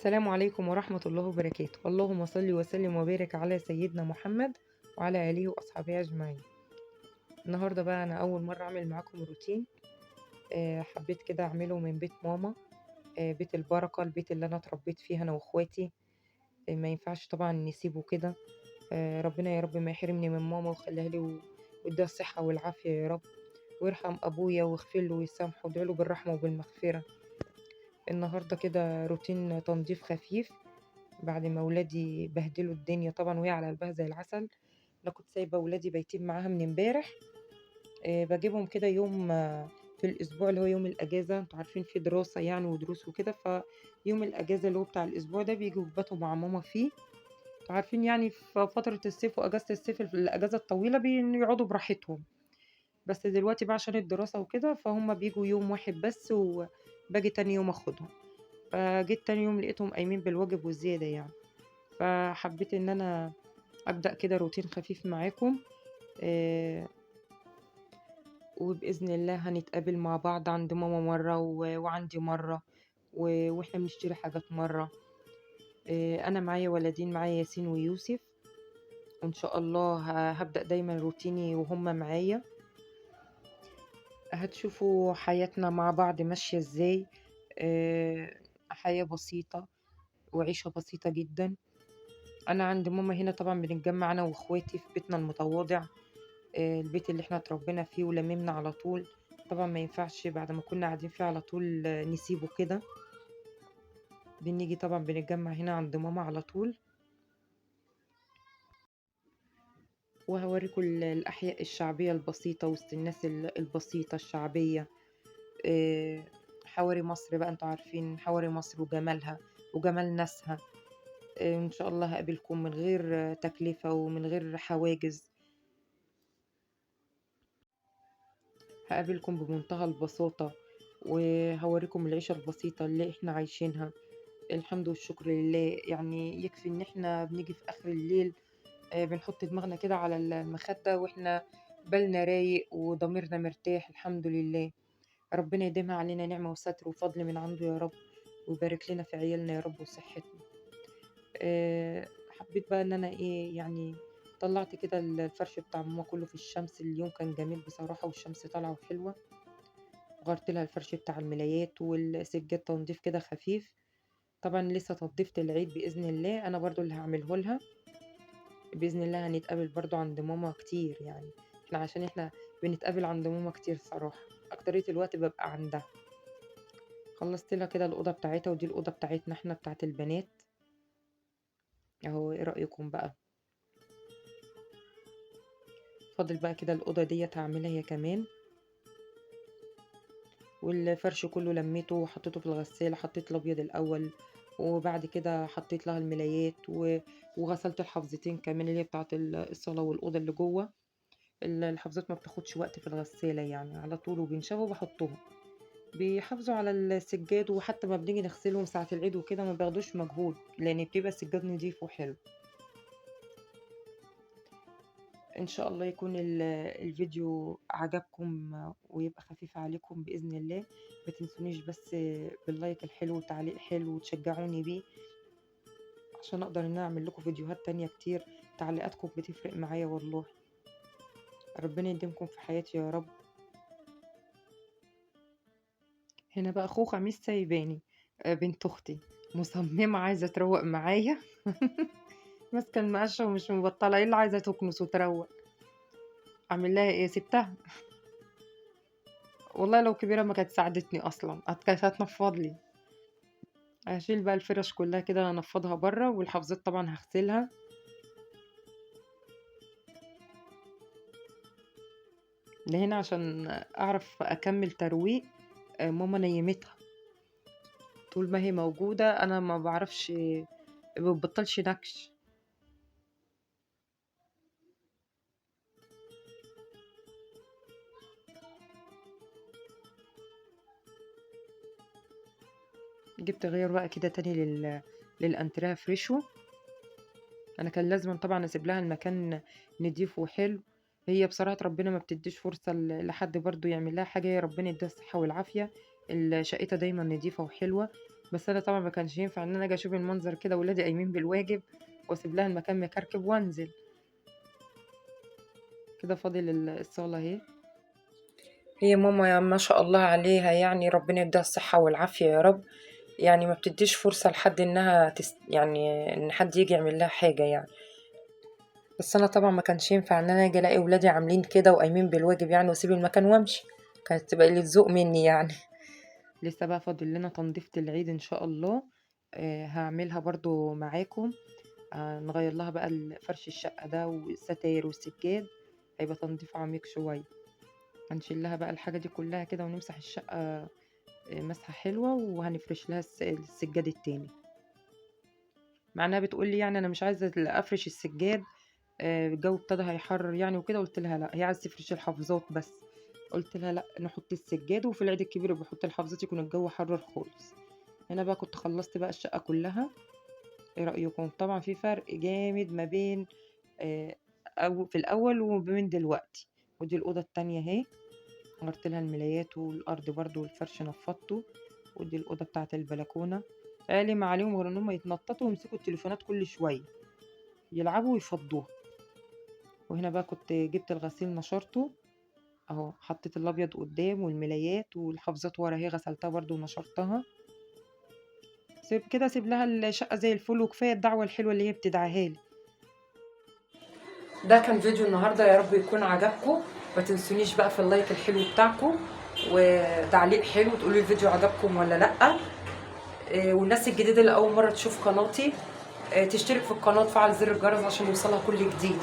السلام عليكم ورحمة الله وبركاته. اللهم صل وسلم وبارك على سيدنا محمد وعلى آله وأصحابه أجمعين. النهاردة بقى أنا أول مرة أعمل معاكم روتين. حبيت كده أعمله من بيت ماما. بيت البركة، البيت اللي أنا اتربيت فيه أنا وأخواتي. ما ينفعش طبعا نسيبه كده. ربنا يا رب ما يحرمني من ماما ويخليها لي ويديها الصحة والعافية يا رب، ويرحم أبويا ويغفر له ويسامحه وادعي له بالرحمة وبالمغفرة. النهاردة كده روتين تنظيف خفيف بعد ما ولادي بهدلوا الدنيا طبعا وهي على قلبها زي العسل. انا كنت سايبه ولادي بايتين معاها من امبارح. بجيبهم كده يوم في الاسبوع اللي هو يوم الاجازه، انتوا عارفين في دراسه يعني ودروس وكده، فيوم الاجازه اللي هو بتاع الاسبوع ده بيجوا يباتوا مع ماما فيه. انتوا عارفين يعني في فتره الصيف واجازه الصيف الاجازه الطويله بيقعدوا براحتهم. بس دلوقتي بقى عشان الدراسه وكده فهم بيجوا يوم واحد بس، وباجي تاني يوم اخدهم. فجيت تاني يوم لقيتهم قايمين بالواجب والزياده يعني. فحبيت ان انا ابدا كده روتين خفيف معاكم. آه، وباذن الله هنتقابل مع بعض عند ماما مره وعندي مره، واحنا بنشتري حاجات مره. انا معايا ولدين، معايا ياسين ويوسف، وان شاء الله هبدا دايما روتيني وهم معايا. هتشوفوا حياتنا مع بعض ماشيه ازاي. حياه بسيطه وعيشه بسيطه جدا. انا عند ماما هنا طبعا بنتجمع انا واخواتي في بيتنا المتواضع. البيت اللي احنا اتربينا فيه ولممنا على طول. طبعا ما ينفعش بعد ما كنا قاعدين فيه على طول نسيبه كده. بنيجي طبعا بنتجمع هنا عند ماما على طول. وهوريكم الأحياء الشعبية البسيطة وسط الناس البسيطة الشعبية. حواري مصر بقى، انتوا عارفين حواري مصر وجمالها وجمال ناسها. ان شاء الله هقابلكم من غير تكلفة ومن غير حواجز. هقابلكم بمنتهى البساطة، وهوريكم العيشة البسيطة اللي احنا عايشينها. الحمد والشكر لله. يعني يكفي ان احنا بنيجي في اخر الليل، بنحط دماغنا كده على المخدة واحنا بالنا رايق وضميرنا مرتاح. الحمد لله. ربنا يديمها علينا نعمة وستر وفضل من عنده يا رب، ويبارك لنا في عيالنا يا رب وصحتنا. حبيت بقى ان انا ايه يعني، طلعت كده الفرش بتاع ماما كله في الشمس. اليوم كان جميل بصراحة والشمس طالعة وحلوة. غيرت لها الفرش بتاع الملايات والسجاد تنظيف كده خفيف. طبعا لسه تنظيفة العيد بإذن الله أنا برضو اللي هعمله لها. بإذن الله هنتقابل برضو عند ماما كتير يعني. احنا عشان احنا بنتقابل عند ماما كتير صراحة، أكترية الوقت ببقى عندها. خلصت لها كده الأوضة بتاعتها، ودي الأوضة بتاعتنا احنا بتاعت البنات. اهو ايه رأيكم بقى؟ فاضل بقى كده الأوضة ديت هعملها هي كمان. والفرش كله لميته وحطيته في الغسالة. حطيت الأبيض الأول، وبعد كده حطيت لها الملايات وغسلت الحفظتين كمان اللي هي بتاعت الصالة والأوضة اللي جوه. الحفظات ما بتاخدش وقت في الغسالة يعني، على طول وبينشفوا وبحطهم. بيحافظوا على السجاد، وحتى ما بنيجي نغسلهم ساعة العيد وكده ما بياخدوش مجهود لأن بتبقى السجاد نضيف وحلو. إن شاء الله يكون الفيديو عجبكم ويبقى خفيف عليكم بإذن الله. ما تنسونيش بس باللايك الحلو وتعليق حلو وتشجعوني بيه عشان أقدر إن أنا أعمل لكم فيديوهات تانية كتير. تعليقاتكم بتفرق معايا والله. ربنا يديمكم في حياتي يا رب. هنا بقى خوخة مش سايباني. بنت أختي مصممة عايزة تروق معايا. ماسكة المقشة ومش مبطلة، ايه اللي عايزة تكنس وتروق؟ أعمل لها ايه؟ سبتها. والله لو كبيرة ما كانت ساعدتني أصلا، كانت هتنفض لي. هشيل بقى الفرش كلها كده انفضها بره، والحفظات طبعا هغسلها. لهنا عشان اعرف اكمل ترويق. ماما نيمتها. طول ما هي موجودة انا ما بعرفش، ما ببطلش نكش. جبت غير بقى كده تاني للانتريه فريشو. انا كان لازم طبعا اسيب لها المكان نضيف وحلو. هي بصراحة ربنا ما بتديش فرصة لحد برضو يعمل لها حاجة. يا ربنا يديها الصحة والعافية. شقتها دايما نضيفة وحلوة. بس انا طبعا ما كانش ينفع ان انا اجي اشوف المنظر كده ولادي قايمين بالواجب واسيب لها المكان مكركب وانزل. كده فاضل الصاله اهي. هي ماما يا ما شاء الله عليها، يعني ربنا يديها الصحه والعافيه يا رب. يعني ما بتديش فرصه لحد انها يعني ان حد يجي يعمل لها حاجه يعني. بس انا طبعا ما كانش ينفع ان انا اجي الاقي ولادي عاملين كده وقايمين بالواجب يعني واسيب المكان وامشي. كانت تبقى قله ذوق مني يعني. لسه بقى فاضل لنا تنظيفة العيد ان شاء الله. هعملها برضو معاكم. نغير لها بقى فرش الشقة ده والستاير والسجاد. هيبقى تنظيف عميق شوية. هنشيل لها بقى الحاجة دي كلها كده ونمسح الشقة. مسحة حلوة وهنفرش لها السجاد التاني. مع انها بتقول لي يعني انا مش عايزة افرش السجاد. الجو ابتدى هيحرر يعني وكده، قلت لها لا، هي عايزة تفرش الحافظات بس. قلت لها لا، نحط السجاد وفي العيد الكبير بحط الحافظات يكون الجو حرر خالص. هنا بقى كنت خلصت بقى الشقة كلها. ايه رأيكم؟ طبعا في فرق جامد ما بين او في الاول وبين دلوقتي. ودي الأوضة التانية اهي. غيرت لها الملايات والارض برضو والفرش نفضته. ودي الأوضة بتاعت البلكونة. عيالي ما عليهم غير انهم يتنططوا ويمسكوا التليفونات كل شوية. يلعبوا ويفضوها. وهنا بقى كنت جبت الغسيل نشرته. اهو حطيت الابيض قدام والملايات والحافظات ورا اهي غسلتها برضو ونشرتها. سيب كده، سيب لها الشقة زي الفل وكفاية الدعوة الحلوة اللي هي بتدعيها لي. ده كان فيديو النهاردة، يا رب يكون عجبكم. ما تنسونيش بقى في اللايك الحلو بتاعكم وتعليق حلو تقولوا الفيديو عجبكم ولا لأ. والناس الجديدة اللي أول مرة تشوف قناتي تشترك في القناة وتفعل زر الجرس عشان يوصلها كل جديد.